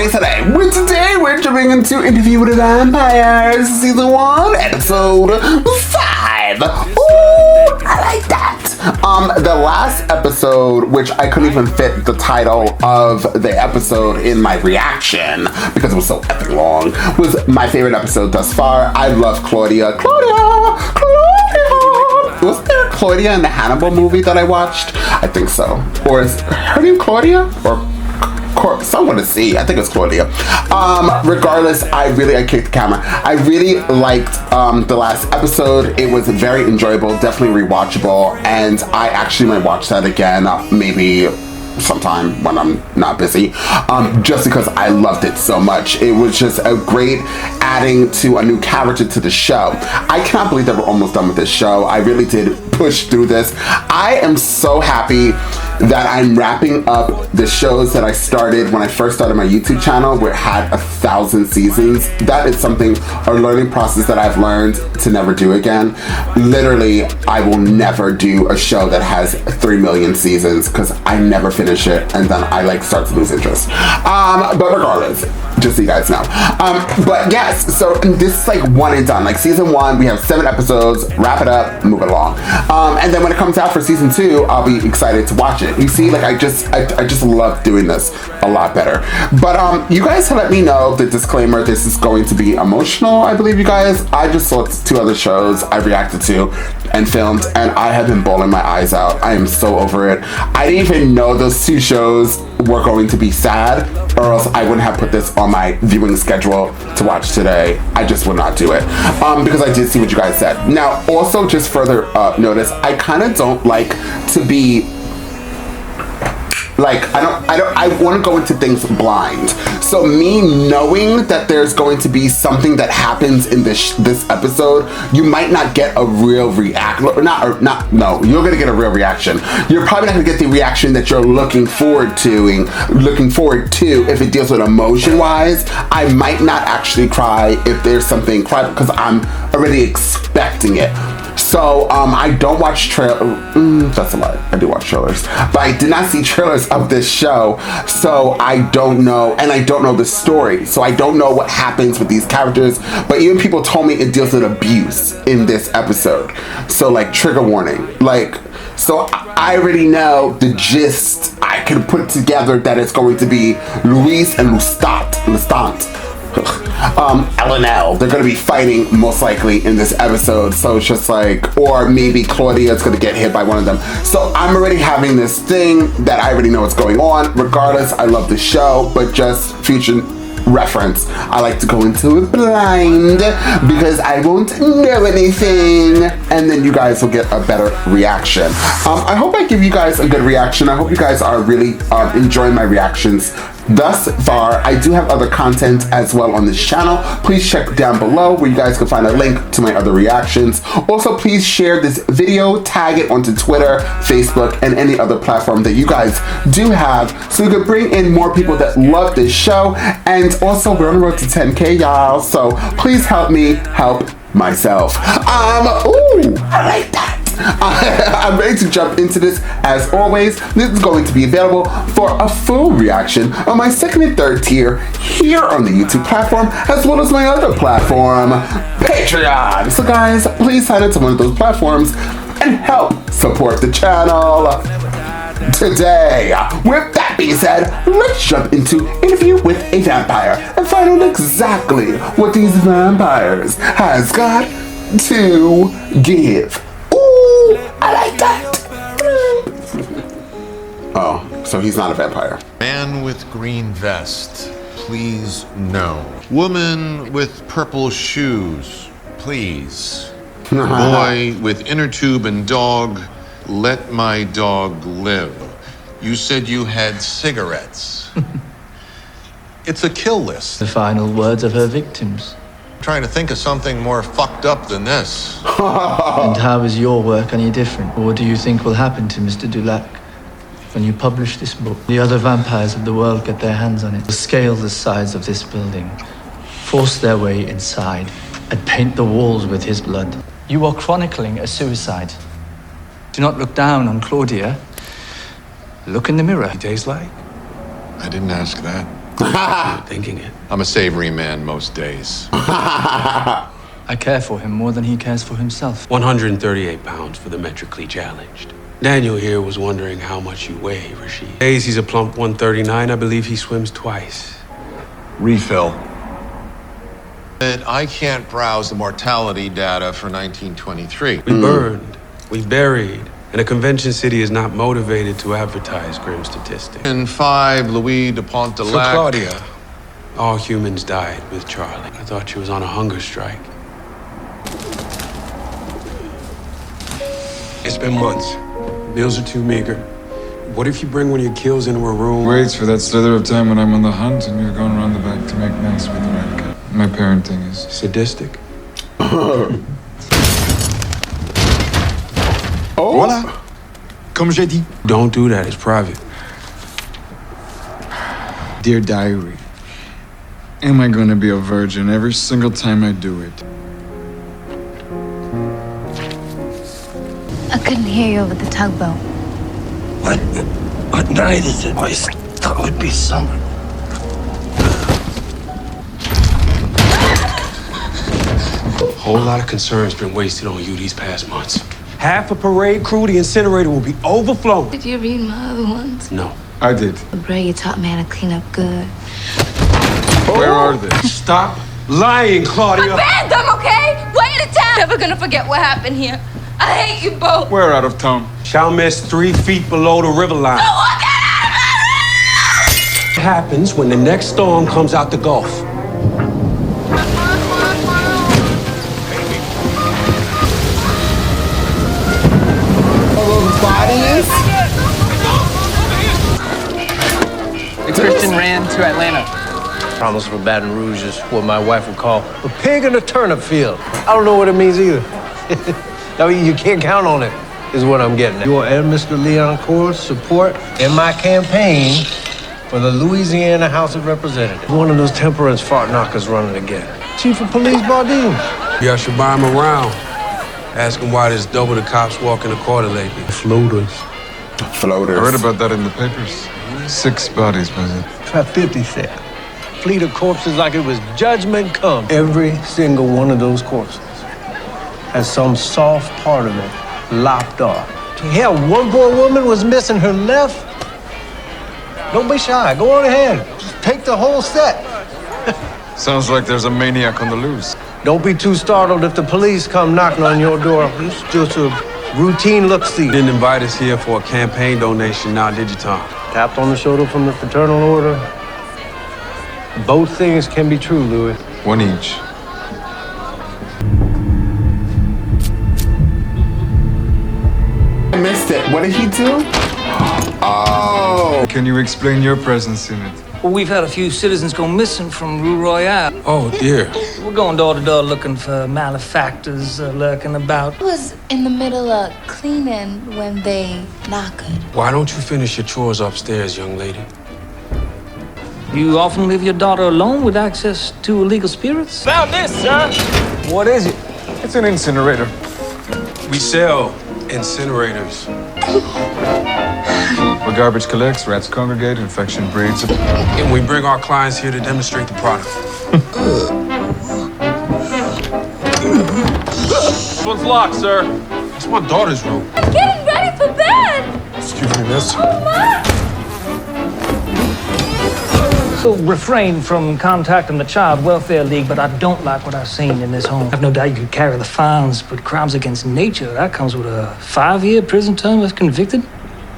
everybody today. Today we're jumping into Interview with a Vampire, Season 1, Episode 5. Ooh, I like that. The last episode, which I couldn't even fit the title of the episode in my reaction because it was so epic long, was my favorite episode thus far. I love Claudia. Claudia! Wasn't there Claudia in the Hannibal movie that I watched? I think so. Or is her name Claudia? Or someone to see. I think it's Claudia. Regardless, I kicked the camera. I really liked the last episode. It was very enjoyable, definitely rewatchable, and I actually might watch that again, maybe sometime when I'm not busy, just because I loved it so much. It was just a great adding to a new character to the show. I cannot believe that we're almost done with this show. I really did push through this. I am so happy that I'm wrapping up the shows that I started when I first started my YouTube channel, where it had 1,000 seasons. That is something, a learning process that I've learned to never do again. Literally, I will never do a show that has 3 million seasons because I never finish it, and then I start to lose interest. But regardless, just so you guys know. But yes, so this is one and done. Season 1, we have 7 episodes, wrap it up, move it along. And then when it comes out for season 2, I'll be excited to watch it. You see, I just love doing this a lot better. But you guys let me know the disclaimer. This is going to be emotional, I believe, you guys. I just saw 2 other shows I reacted to and filmed, and I have been bawling my eyes out. I am so over it. I didn't even know those 2 shows were going to be sad, or else I wouldn't have put this on my viewing schedule to watch today. I just would not do it because I did see what you guys said. Now, also, just further notice, I kind of don't like to be I want to go into things blind. So me knowing that there's going to be something that happens in this episode, you might not get a real reaction. You're going to get a real reaction. You're probably not going to get the reaction that you're looking forward to if it deals with emotion-wise. I might not actually cry if there's something cry because I'm already expecting it. So, I don't watch that's a lie. I do watch trailers. But I did not see trailers of this show, so I don't know, and I don't know the story. So I don't know what happens with these characters, but even people told me it deals with abuse in this episode. So, trigger warning. So I already know the gist. I can put together that it's going to be Louis and Lestat. LNL. They're going to be fighting most likely in this episode. So it's just or maybe Claudia is going to get hit by one of them. So I'm already having this thing that I already know what's going on. Regardless, I love the show, but just future reference, I like to go into it blind because I won't know anything, and then you guys will get a better reaction. I hope I give you guys a good reaction. I hope you guys are really enjoying my reactions thus far. I do have other content as well on this channel. Please check down below where you guys can find a link to my other reactions. Also, please share this video, tag it onto Twitter, Facebook, and any other platform that you guys do have, so we can bring in more people that love this show. And also, we're on the road to 10K, y'all, so please help me help myself. Ooh, I like that. I'm ready to jump into this. As always, this is going to be available for a full reaction on my 2nd and 3rd tier here on the YouTube platform, as well as my other platform, Patreon. So guys, please sign into one of those platforms and help support the channel today. With that being said, let's jump into Interview with a Vampire and find out exactly what these vampires has got to give. I like that. Oh, so he's not a vampire. Man with green vest, please no. Woman with purple shoes, please. Boy with inner tube and dog, let my dog live. You said you had cigarettes. It's a kill list. The final words of her victims. Trying to think of something more fucked up than this. And how is your work any different? Or what do you think will happen to Mr. Dulac when you publish this book? The other vampires of the world get their hands on it, scale the sides of this building, force their way inside, and paint the walls with his blood. You are chronicling a suicide. Do not look down on Claudia. Look in the mirror. Days like? I didn't ask that. Thinking it. I'm a savory man most days. I care for him more than he cares for himself. 138 pounds for the metrically challenged. Daniel here was wondering how much you weigh, Rashid. Days he's a plump 139. I believe he swims twice. Refill. And I can't browse the mortality data for 1923. We burned, we buried, and a convention city is not motivated to advertise grim statistics. And 5, Louis de For Pontelac. Claudia, all humans died with Charlie. I thought she was on a hunger strike. It's been months. Bills are too meager. What if you bring one of your kills into a room? Waits for that slither of time when I'm on the hunt and you're going around the back to make nice with the red cat. My parenting is Sadistic. Oh. Voilà. Comme j'ai dit. Don't do that, it's private. Dear diary, am I going to be a virgin every single time I do it? I couldn't hear you over the tugboat. What night is it? I thought it would be summer. A whole lot of concern's been wasted on you these past months. Half a parade crew, the incinerator will be overflowing. Did you read my other ones? No. I did. Bray, you taught me how to clean up good. Where are they? Stop lying, Claudia. Banned them, okay? Way at a time. Never gonna forget what happened here. I hate you both. We're out of town. Chalmers 3 feet below the river line. What happens when the next storm comes out the Gulf? Bodies? The Christian ran to Atlanta. Promise for Baton Rouge is what my wife would call a pig in a turnip field. I don't know what it means either. I mean, you can't count on it, is what I'm getting at. Your and Mr. Leoncourt's support in my campaign for the Louisiana House of Representatives. One of those temperance fart knockers running again. Chief of Police Bardeen. Yeah, I should buy him around. Ask him why there's double the cops walking the quarter lately. Floaters. Floaters. I read about that in the papers. 6 bodies, was it? Try 50 cents. Fleet of corpses like it was judgment come. Every single one of those corpses has some soft part of it lopped off. Hell, one poor woman was missing her left. Don't be shy. Go on ahead. Just take the whole set. Sounds like there's a maniac on the loose. Don't be too startled if the police come knocking on your door. It's just a routine look-see. Didn't invite us here for a campaign donation now, did you, Tom? Tapped on the shoulder from the fraternal order. Both things can be true, Louis. 1 each. I missed it. What did he do? Oh. Can you explain your presence in it? Well, we've had a few citizens go missing from Rue Royale. Oh, dear. We're going door to door looking for malefactors lurking about. I was in the middle of cleaning when they knocked. Why don't you finish your chores upstairs, young lady? You often leave your daughter alone with access to illegal spirits? Found this, sir. What is it? It's an incinerator. We sell incinerators. Where garbage collects, rats congregate, infection breeds. And we bring our clients here to demonstrate the product. This one's locked, sir. It's my daughter's room. Getting ready for bed. Excuse me, miss. So refrain from contacting the Child Welfare League, but I don't like what I've seen in this home. I've no doubt you could carry the fines, but crimes against nature, that comes with a 5-year prison term if convicted.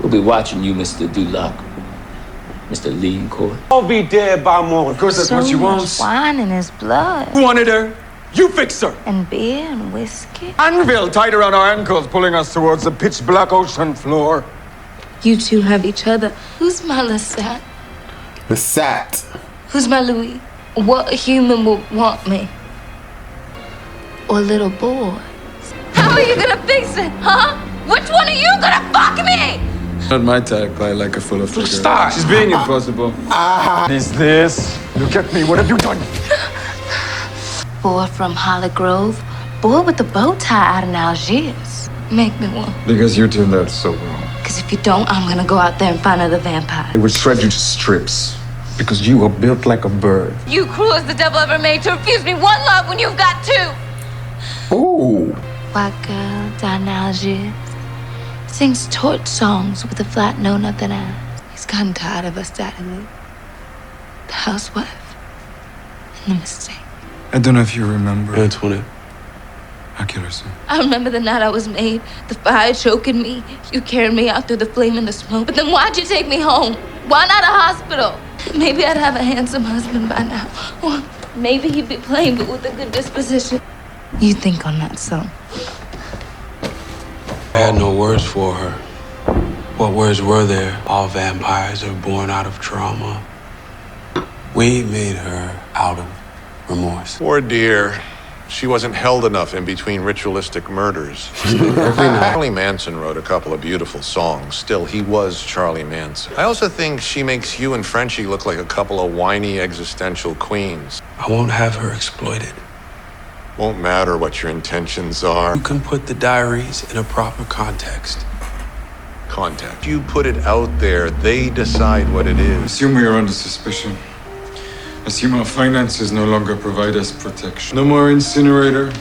We'll be watching you, Mr. Dulac. Mr. Leoncourt. I'll be dead by morning. Of course, that's what she wants. Wine in his blood. Who wanted her? You fixed her. And beer and whiskey. Anvil tied around our ankles, pulling us towards the pitch black ocean floor. You two have each other. Who's my Lestat? Lestat. Who's my Louis? What human would want me? Or little boy? How are you gonna fix it, huh? Which one are you gonna fuck me? Not my type. I like a full of figure. Stop. She's being impossible. Is this? Look at me. What have you done? Boy from Holly Grove. Boy with the bow tie out in Algiers. Make me one. Because you turned out so wrong. Because if you don't, I'm gonna go out there and find other vampire. It would shred you to strips. Because you are built like a bird. You cruel as the devil ever made to refuse me one love when you've got two. Ooh. White girl, down Algiers, sings torch songs with a flat no nothing ass. He's gotten tired of us, Daddy Lou. The housewife and the mistake. I don't know if you remember. Antoinette. Accuracy. I remember the night I was made, the fire choking me. You carried me out through the flame and the smoke. But then why'd you take me home? Why not a hospital? Maybe I'd have a handsome husband by now. Or maybe he'd be plain but with a good disposition. You think on that, son. I had no words for her. What words were there? All vampires are born out of trauma. We made her out of remorse. Poor dear. She wasn't held enough in between ritualistic murders. Charlie Manson wrote a couple of beautiful songs. Still, he was Charlie Manson. I also think she makes you and Frenchie look like a couple of whiny existential queens. I won't have her exploited. Won't matter what your intentions are. You can put the diaries in a proper context. Contact. You put it out there, they decide what it is. Assume we are under suspicion. Assume our finances no longer provide us protection. No more incinerator.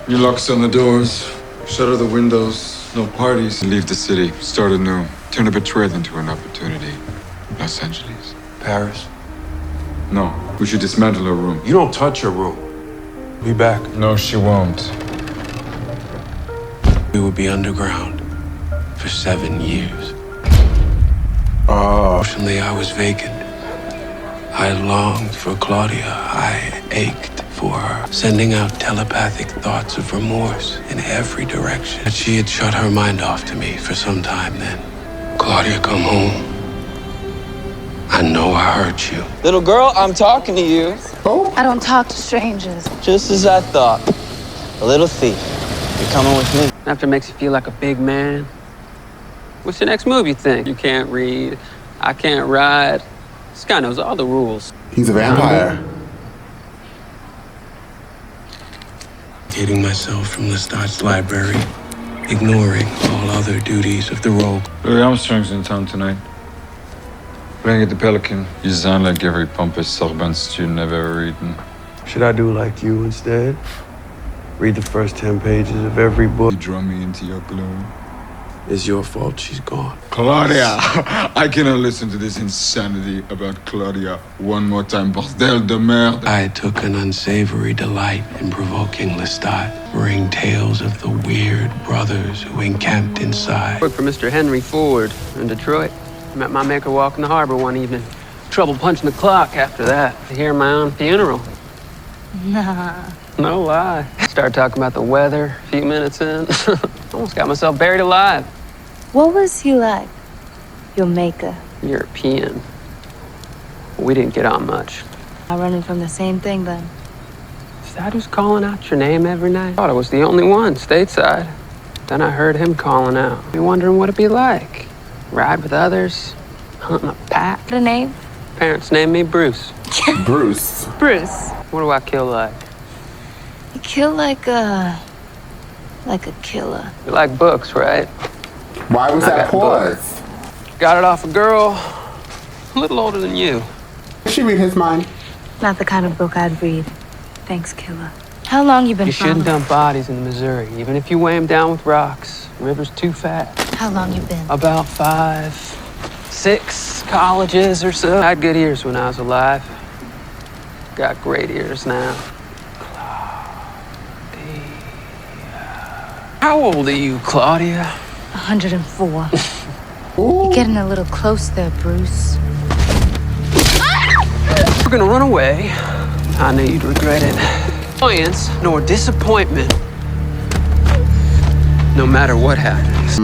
New locks on the doors. Shutter the windows. No parties. Leave the city. Start anew. Turn a betrayal into an opportunity. Los Angeles. Paris. No. We should dismantle her room. You don't touch her room. Be back. No, she won't. We would be underground for 7 years. Emotionally, I was vacant. I longed for Claudia. I ached for her, sending out telepathic thoughts of remorse in every direction. But she had shut her mind off to me for some time then. Claudia, come home. I know I hurt you. Little girl, I'm talking to you. I don't talk to strangers. Just as I thought. A little thief. You're coming with me. After makes you feel like a big man. What's your next move, you think? You can't read. I can't ride. This guy knows all the rules. He's a vampire. Hating myself from Lestat's library, ignoring all other duties of the rogue. Louis Armstrong's in town tonight. Playing at the Pelican. You sound like every pompous Sorbonne student I've ever eaten. Should I do like you instead? Read the first 10 pages of every book. You draw me into your gloom. It's your fault she's gone. Claudia! I cannot listen to this insanity about Claudia one more time. Bordel de merde. I took an unsavory delight in provoking Lestat, bring tales of the weird brothers who encamped inside. Worked for Mr. Henry Ford in Detroit. Met my maker walking the harbor one evening. Trouble punching the clock after that to hear my own funeral. Nah. No lie. Started talking about the weather a few minutes in. Almost got myself buried alive. What was he like? Your maker? European. We didn't get on much. I'm running from the same thing then. Is that who's calling out your name every night? I thought I was the only one stateside. Then I heard him calling out. Be wondering what it'd be like. Ride with others, hunting a pack. What a name? Parents named me Bruce. Bruce. Bruce. What do I kill like? You kill like a killer. You like books, right? Why was I that got pause? Got it off a girl a little older than you. Did she read his mind? Not the kind of book I'd read. Thanks, killer. How long you been You shouldn't following? dump bodies in the Missouri, even if you weigh them down with rocks. The river's too fat. How long you been? About 5, 6 colleges or so. I had good ears when I was alive. Got great ears now. Claudia. How old are you, Claudia? 104. You're getting a little close there, Bruce. We're gonna run away. I knew you'd regret it. Annoyance nor disappointment. No matter what happens.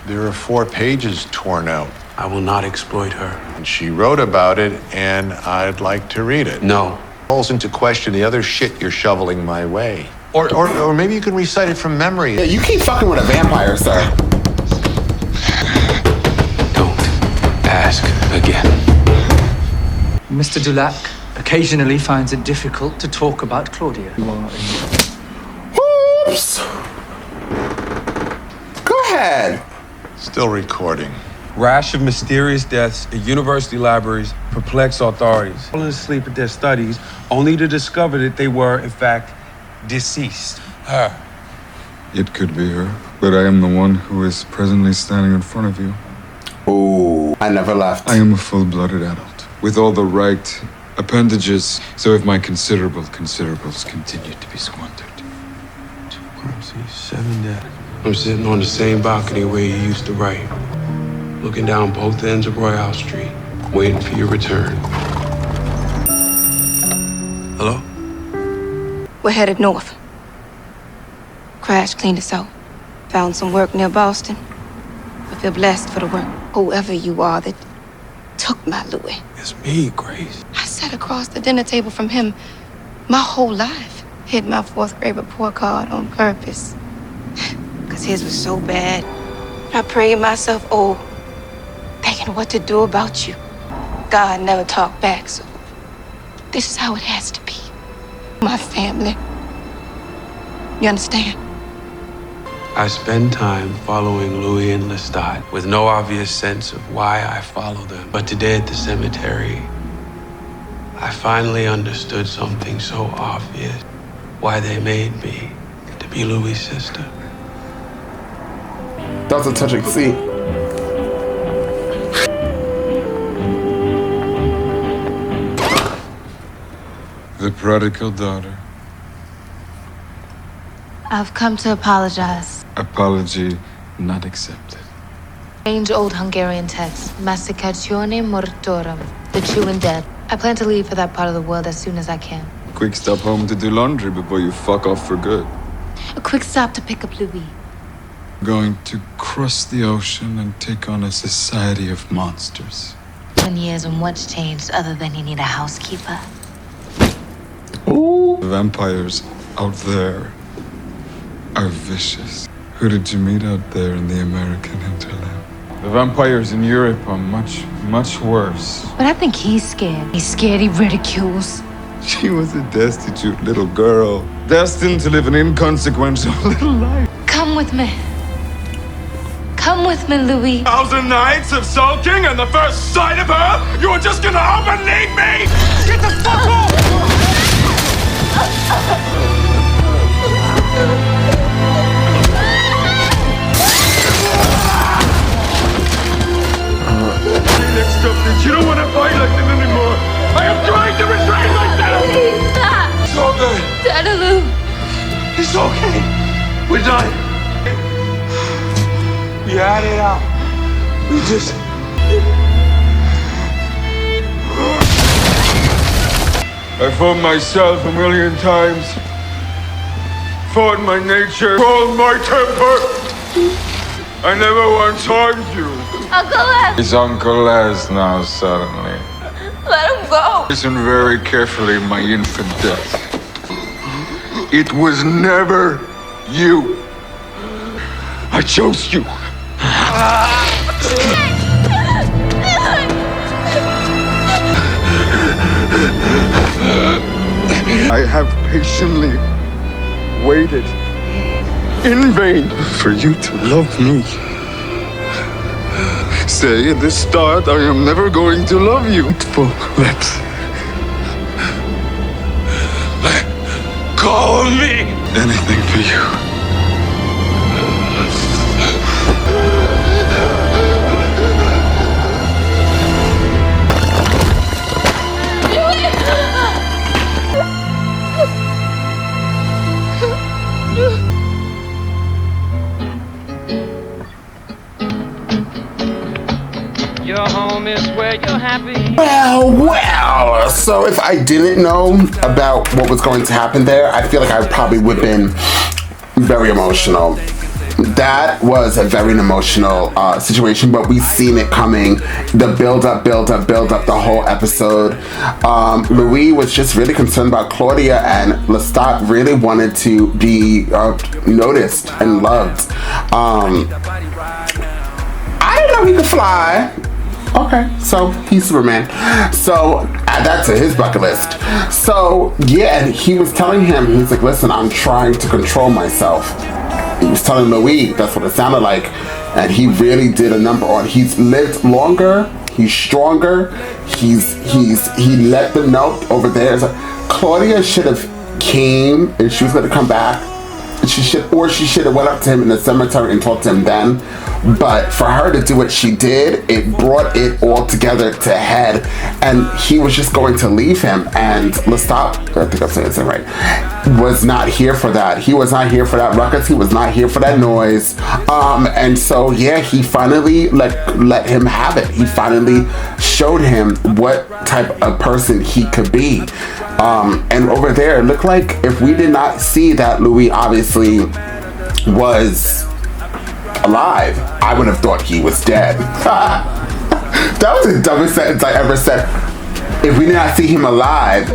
There are 4 pages torn out. I will not exploit her. And she wrote about it, and I'd like to read it. No. Calls into question the other shit you're shoveling my way. Or maybe you can recite it from memory. Yeah, you keep fucking with a vampire, sir. Don't ask again. Mr. Dulac occasionally finds it difficult to talk about Claudia. Oops. Go ahead. Still recording. Rash of mysterious deaths at university libraries perplex authorities. Falling asleep at their studies, only to discover that they were, in fact, deceased. Her. It could be her, but I am the one who is presently standing in front of you. Ooh, I never left. I am a full-blooded adult, with all the right appendages, so if my considerables continue to be squandered. 2 crimes, 7 dead. I'm sitting on the same balcony where you used to write, looking down both ends of Royale Street, waiting for your return. Hello? We're headed north. Crash cleaned us out. Found some work near Boston. I feel blessed for the work. Whoever you are that took my Louis. It's me, Grace. I sat across the dinner table from him my whole life. Hid my 4th grade report card on purpose. Because his was so bad. I prayed myself old, thinking what to do about you. God never talked back, so this is how it has to be. My family. You understand? I spend time following Louis and Lestat with no obvious sense of why I follow them. But today at the cemetery, I finally understood something so obvious. Why they made me to be Louis' sister. That was a touching scene. The prodigal daughter. I've come to apologize. Apology not accepted. Strange old Hungarian text, Massacratione mortorum, the true and dead. I plan to leave for that part of the world as soon as I can. Quick stop home to do laundry before you fuck off for good. A quick stop to pick up Louis. Going to cross the ocean and take on a society of monsters. 10 years and what's changed other than you need a housekeeper? Ooh. The vampires out there are vicious. Who did you meet out there in the American hinterland? The vampires in Europe are much, much worse. But I think he's scared. He's scared, he ridicules. She was a destitute little girl, destined to live an inconsequential little life. Come with me. Come with me, Louis. 1,000 nights of sulking, and the first sight of her, you were just gonna up and leave me! Get the fuck off! Next up, you don't want to fight like this anymore. I am trying to restrain myself. Please stop. It's all good. Daddy Lou. It's okay. We're done. We had it out. We just... I fought myself a million times. Fought my nature, controlled my temper. I never once harmed you. Uncle Les. He's Uncle Les now, suddenly. Let him go. Listen very carefully, my infant death. It was never you. I chose you. I have patiently waited in vain for you to love me. Say at the start, I am never going to love you. Full lips. Let go of me. Anything for you. Your home is where you're happy. Well. So if I didn't know about what was going to happen there, I feel like I probably would have been very emotional. That was a very emotional situation, but we've seen it coming. The build up the whole episode. Louis was just really concerned about Claudia, and Lestat really wanted to be noticed and loved. I didn't know he could fly. Okay, so he's Superman. So add that to his bucket list. So yeah, he was telling him, he's like, listen, I'm trying to control myself. He was telling Louis, that's what it sounded like. and he really did a number on. He's lived longer. He's stronger. He let them know over there. So Claudia should have came, and she was going to come back. She should have went up to him in the cemetery and talked to him then. But for her to do what she did, it brought it all together to a head, and he was just going to leave him. And Lestat, I think I'm saying this right, was not here for that. He was not here for that ruckus. He was not here for that noise. And so yeah, he finally let him have it. He finally showed him what type of person he could be. And over there, it looked like if we did not see that Louis obviously was alive, I would have thought he was dead. That was the dumbest sentence I ever said. If we did not see him alive,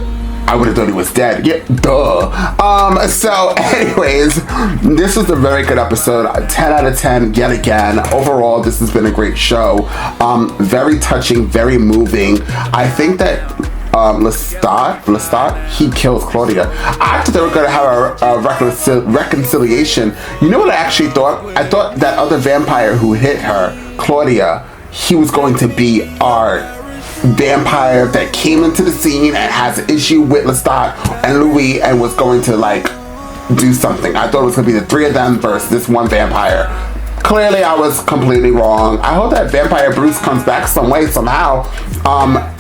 I would have thought he was dead. Yeah, duh. So anyways, this was a very good episode. 10 out of 10 yet again. Overall, this has been a great show. Very touching, very moving. I think that Lestat, he kills Claudia. I thought they were going to have a reconciliation. You know what I actually thought? I thought that other vampire who hit her, Claudia, he was going to be our vampire that came into the scene and has an issue with Lestat and Louis and was going to do something. I thought it was going to be the three of them versus this one vampire. Clearly, I was completely wrong. I hope that Vampire Bruce comes back some way, somehow.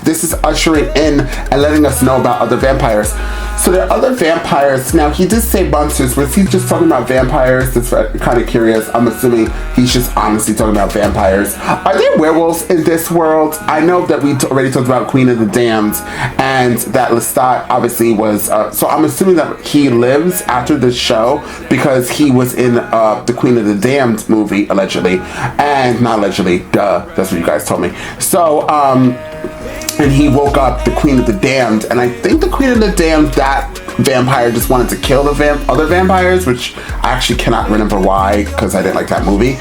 This is ushering in and letting us know about other vampires. So there are other vampires. Now, he did say monsters. Was he just talking about vampires? That's kind of curious. I'm assuming he's just honestly talking about vampires. Are there werewolves in this world? I know that we already talked about Queen of the Damned, and that Lestat obviously was... so I'm assuming that he lives after this show because he was in the Queen of the Damned movie, allegedly. And not allegedly, duh. That's what you guys told me. So, and he woke up the Queen of the Damned, and I think the Queen of the Damned, that vampire just wanted to kill the other vampires, which I actually cannot remember why, because I didn't like that movie.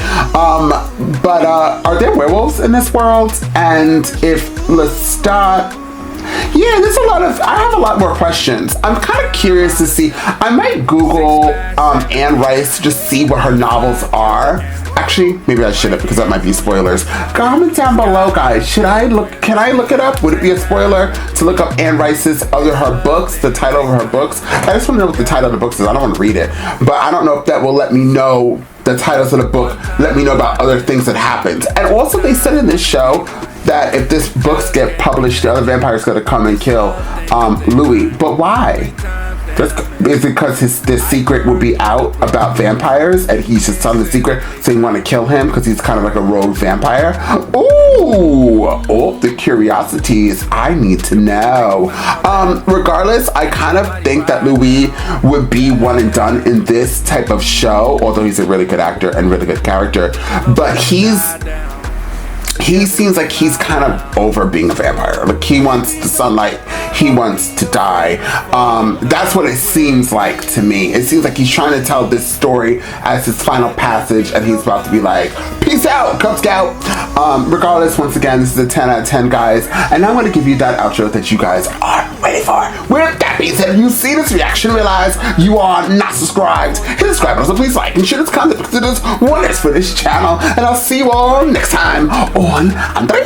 But are there werewolves in this world? And if Lestat... Yeah, I have a lot more questions. I'm kind of curious to see. I might Google Anne Rice to just see what her novels are. Actually, maybe I shouldn't because that might be spoilers. Comment down below, guys. Can I look it up? Would it be a spoiler to look up Anne Rice's her books, the title of her books? I just want to know what the title of the books is. I don't want to read it. But I don't know if that will let me know the titles of the book, let me know about other things that happened. And also they said in this show that if this books get published, the other vampires going to come and kill Louis. But why? Is it because this secret will be out about vampires and he's just telling the secret so you want to kill him because he's kind of like a rogue vampire? Oh, the curiosities I need to know. Regardless, I kind of think that Louis would be one and done in this type of show, although he's a really good actor and really good character. But he seems like he's kind of over being a vampire. Like, he wants the sunlight. He wants to die. That's what it seems like to me. It seems like he's trying to tell this story as his final passage, and he's about to be like, peace out, Cub Scout. Regardless, once again, this is a 10 out of 10, guys. And I want to give you that outro that you guys are waiting for. With that being said, if you see this reaction, realize you are not subscribed. Hit the subscribe button, so please like and share this content because it does wonders for this channel. And I'll see you all next time on the